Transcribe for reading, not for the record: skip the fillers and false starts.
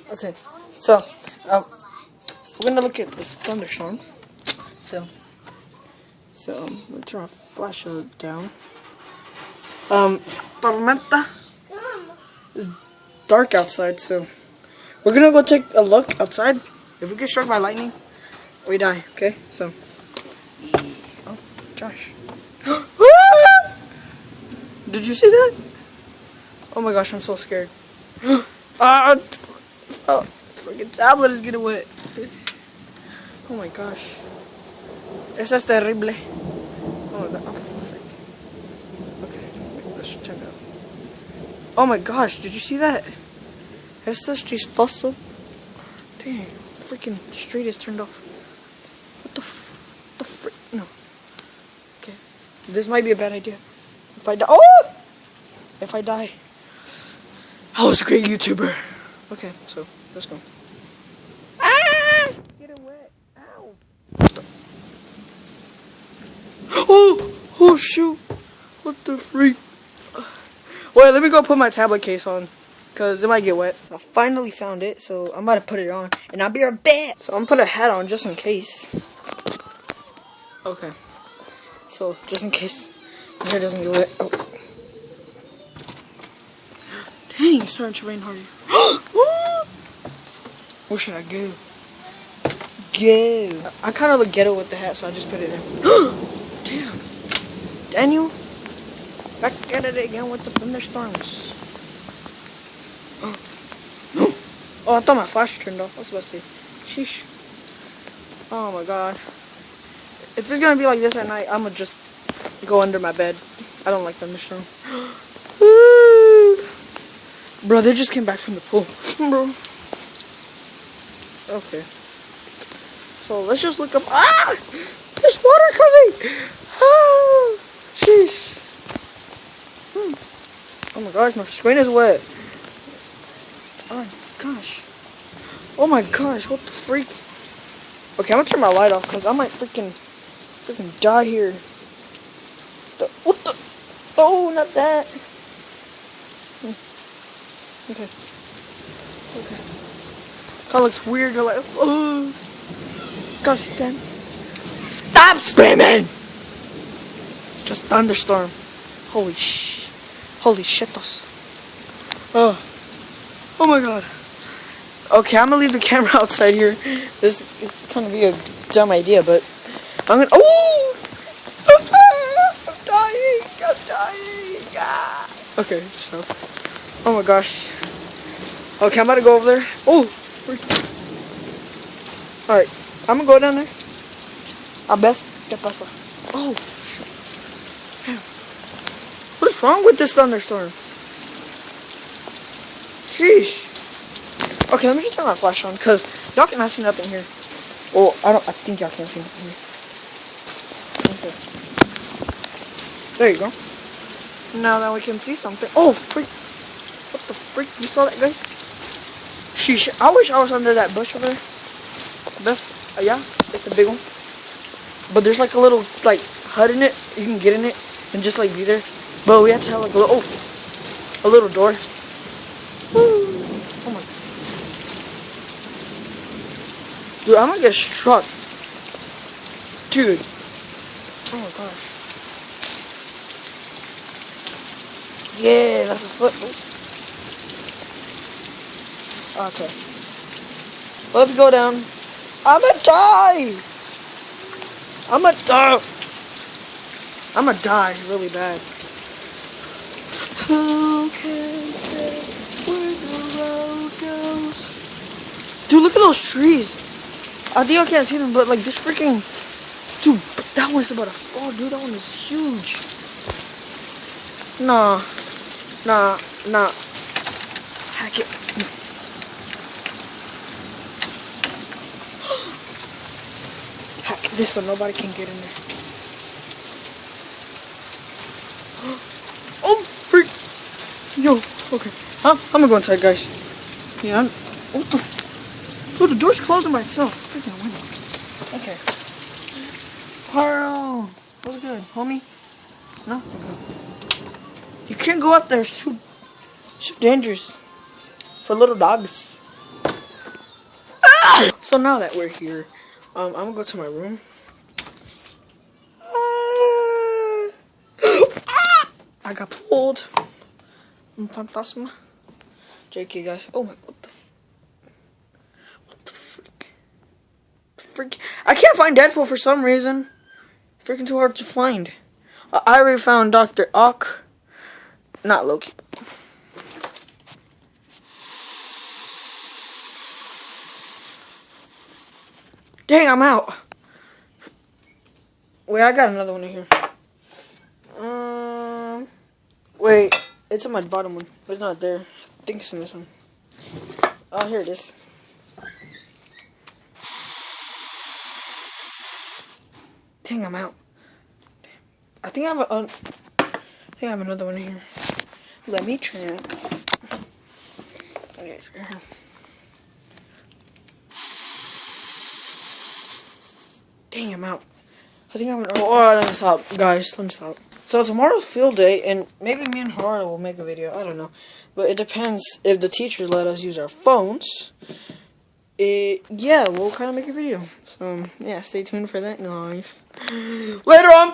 Okay, so we're gonna look at this thunderstorm. So I'm gonna turn my flashlight down. Tormenta. It's dark outside, so we're gonna go take a look outside. If we get struck by lightning, we die. Okay, so oh, Josh. Did you see that? Oh my gosh, I'm so scared. Oh, freaking tablet is getting wet. Oh my gosh. Eso es terrible. Oh my god. Oh, frick. Okay, let's check it out. Oh my gosh, did you see that? Eso es chistoso. Dang, freaking street is turned off. What the frick? No. Okay, this might be a bad idea. If I die. Oh! If I die. I was a great YouTuber. Okay, so let's go. Ah! Get it wet. Ow. Oh shoot. What the freak? Wait, let me go put my tablet case on, cause it might get wet. I finally found it, so I'm about to put it on, and I'll be right back. So I'm gonna put a hat on just in case. Okay. So just in case my hair doesn't get wet. Oh. Dang, it's starting to rain harder. Where should I go? Go. I kind of look ghetto with the hat, so I just put it in. Damn. Daniel, back at it again with the thunderstorms. Oh, I thought my flash turned off. I was about to say, sheesh. Oh my god. If it's gonna be like this at night, I'm gonna just go under my bed. I don't like thunderstorm. Bro, they just came back from the pool. Bro. Okay. So let's just look up. Ah! There's water coming! Ah! Jeez. Oh my gosh, my screen is wet. Oh my gosh. Oh my gosh, what the freak? Okay, I'm gonna turn my light off because I might freaking die here. What the? Oh, not that. Okay. Kind of looks weird. You're like, oh, gosh damn. Stop screaming! Just thunderstorm. Holy shitos. Oh my god. Okay, I'm gonna leave the camera outside here. This is gonna be a dumb idea, but I'm gonna. Oh! I'm dying! Ah. Okay, so. Oh my gosh. Okay, I'm about to go over there. Oh! Alright, I'm gonna go down there. ¿Qué pasa? Oh! What is wrong with this thunderstorm? Sheesh. Okay, let me just turn my flash on, because y'all cannot see nothing here. Well, I think y'all can't see nothing here. Okay. There you go. Now that we can see something. Oh, freak. What the freak? You saw that, guys? Sheesh. I wish I was under that bush over there. Yeah, it's a big one. But there's like a little, like, hut in it. You can get in it and just, like, be there. But we have to have, like, a little door. Woo. Oh my. Dude, I'm gonna get struck. Dude. Oh my gosh. Yeah, that's a foot. Okay. Let's go down. I'ma die really bad. Who can say where the road goes? Dude, look at those trees. I think I can't see them, but like this freaking... Dude, that one's about to fall, dude. That one is huge. Nah. Hack it. Hack this so nobody can get in there. Oh, freak. Yo, okay. I'm gonna go inside, guys. Yeah, what the... Dude, the door's closing by itself. Freaking window. Okay. Carl, what's good, homie? No? Okay. You can't go up there. It's too dangerous for little dogs. So now that we're here, I'm gonna go to my room. I got pulled. I'm Fantasma. JK, guys. Oh my, what the freak? I can't find Deadpool for some reason. Freaking too hard to find. I already found Dr. Ock. Not Loki. Dang, I'm out. Wait, I got another one in here. Wait, it's in my bottom one, but it's not there. I think it's in this one. Oh, here it is. Dang, I'm out. I think I have another one here. Let me check. Okay, dang, I'm out. I think I'm gonna. Oh, let me stop, guys. Let me stop. So tomorrow's field day, and maybe me and Hara will make a video. I don't know, but it depends if the teachers let us use our phones. Yeah, we'll kind of make a video. So yeah, stay tuned for that, guys. Later on.